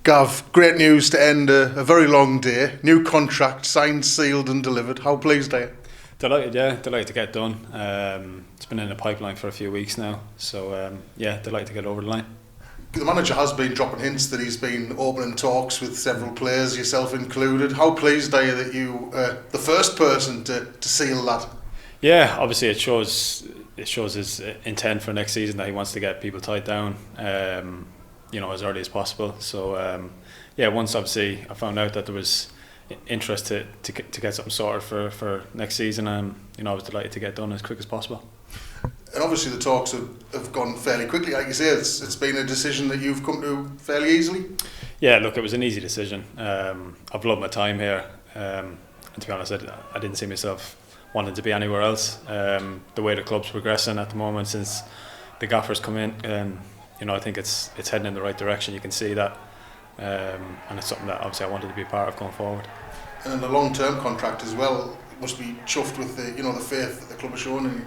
Gav, great news to end a very long day. New contract signed, sealed and delivered. How pleased are you? Delighted, yeah. Delighted to get done. It's been in the pipeline for a few weeks now. So, delighted to get over the line. The manager has been dropping hints that he's been opening talks with several players, yourself included. How pleased are you that you the first person to seal that? Yeah, obviously it shows his intent for next season that he wants to get people tied down, as early as possible. So, once obviously I found out that there was interest to get something sorted for next season, I was delighted to get done as quick as possible. And obviously the talks have gone fairly quickly. Like you say, it's been a decision that you've come to fairly easily. Yeah, look, it was an easy decision. I've loved my time here, and to be honest, I didn't see myself wanting to be anywhere else. The way the club's progressing at the moment since the gaffers come in, I think it's heading in the right direction. You can see that, and it's something that obviously I wanted to be a part of going forward. And a long-term contract as well. Must be chuffed with the faith that the club has shown in you.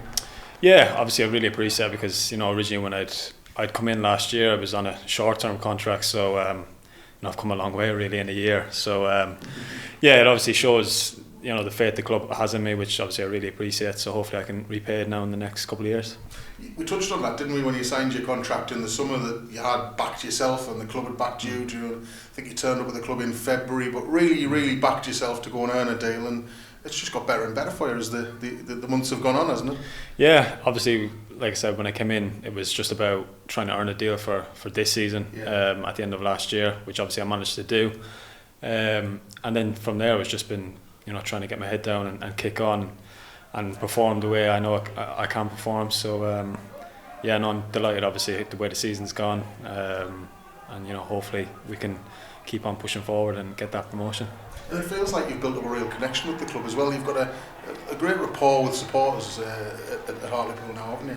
Yeah, obviously I really appreciate it because originally when I'd come in last year I was on a short-term contract, so I've come a long way really in a year. So it obviously shows the faith the club has in me, which obviously I really appreciate. So hopefully I can repay it now in the next couple of years. We touched on that, didn't we, when you signed your contract in the summer, that you had backed yourself and the club had backed you. I think you turned up with the club in February, but you really backed yourself to go and earn a deal, and it's just got better and better for you as the months have gone on, hasn't it? Yeah, obviously, like I said, when I came in, it was just about trying to earn a deal for this season. At the end of last year, which obviously I managed to do, and then from there it's just been trying to get my head down and kick on and perform the way I know I can perform. So I'm delighted obviously the way the season's gone, and hopefully we can keep on pushing forward and get that promotion. And it feels like you've built up a real connection with the club as well. You've got a great rapport with supporters at Hartlepool now, haven't you?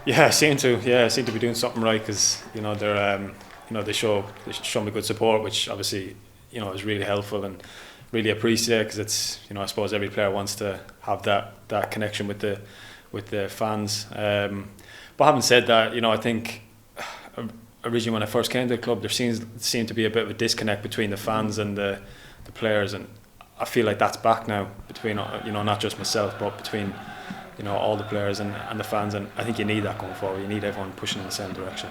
Yeah, I seem to be doing something right because they're they show me good support, which obviously is really helpful and really appreciate, because it's I suppose every player wants to have that connection with the fans. But having said that, I think originally when I first came to the club, there seemed to be a bit of a disconnect between the fans and the players, and I feel like that's back now between not just myself but between all the players and the fans, and I think you need that going forward. You need everyone pushing in the same direction.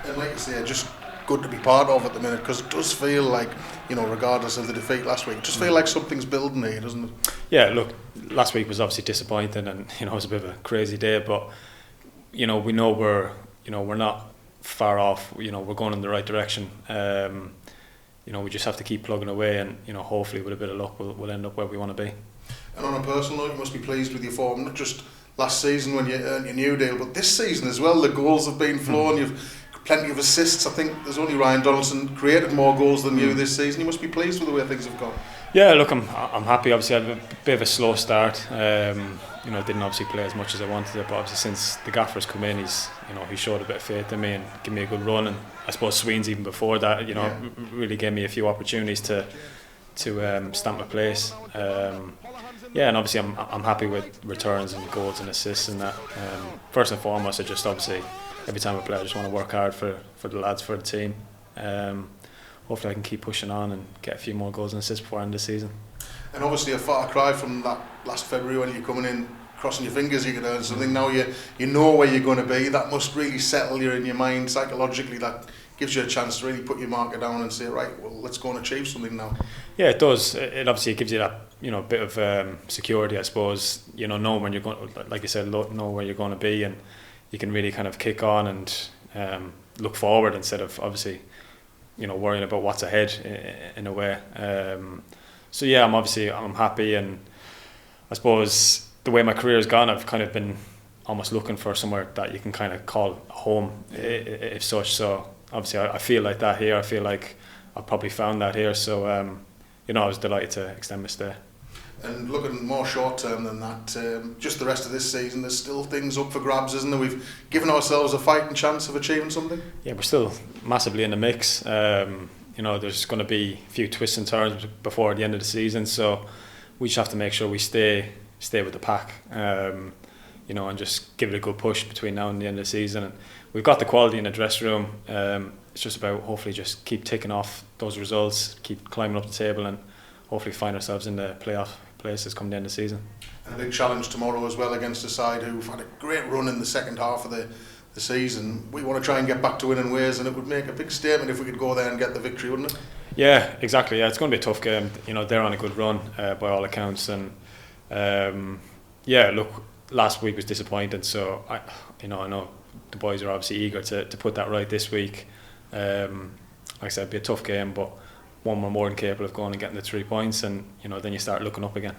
And like you say, just good to be part of at the minute, because it does feel like regardless of the defeat last week, it just feel like something's building here, doesn't it? Yeah, look, last week was obviously disappointing, and it was a bit of a crazy day, but we know we're not far off. We're going in the right direction. We just have to keep plugging away, and hopefully with a bit of luck we'll end up where we want to be. And on a personal note, you must be pleased with your form, not just last season when you earned your new deal, but this season as well. The goals have been flowing. You've plenty of assists. I think there's only Ryan Donaldson created more goals than you this season. You must be pleased with the way things have gone. Yeah, look, I'm happy. Obviously I had a bit of a slow start. Didn't obviously play as much as I wanted to, but obviously since the gaffers come in, he showed a bit of faith in me and gave me a good run, and I suppose Sween's even before that really gave me a few opportunities to stamp my place. And obviously I'm happy with returns and goals and assists and that. First and foremost, I just obviously every time I play I just want to work hard for the lads, for the team. Hopefully I can keep pushing on and get a few more goals and assists before the end of the season. And obviously a far cry from that last February when you're coming in crossing your fingers you could earn something. Now you know where you're going to be. That must really settle you in your mind psychologically. That gives you a chance to really put your marker down and say, right, well, let's go and achieve something now. Yeah, it does. It obviously gives you that bit of security, I suppose. Know when you're going, like you said, know where you're going to be, and you can really kind of kick on and look forward instead of obviously worrying about what's ahead in a way. I'm happy, and I suppose the way my career has gone, I've kind of been almost looking for somewhere that you can kind of call home, if such. So obviously I feel like that here. I feel like I've probably found that here. So I was delighted to extend my stay. And looking more short term than that, just the rest of this season, there's still things up for grabs, isn't there? We've given ourselves a fighting chance of achieving something. Yeah, we're still massively in the mix. There's going to be a few twists and turns before the end of the season, so we just have to make sure we stay with the pack. you know, and just give it a good push between now and the end of the season. And we've got the quality in the dressing room. It's just about hopefully just keep ticking off those results, keep climbing up the table, and hopefully find ourselves in the playoff places come the end of the season. And a big challenge tomorrow as well against a side who've had a great run in the second half of the season. We want to try and get back to winning ways, and it would make a big statement if we could go there and get the victory, wouldn't it? Yeah, exactly. Yeah, it's going to be a tough game. You know, they're on a good run by all accounts, and yeah, look, last week was disappointing. So I know the boys are obviously eager to put that right this week. Like I said, it'll be a tough game, but one we're more than capable of going and getting the 3 points, and you know, then you start looking up again.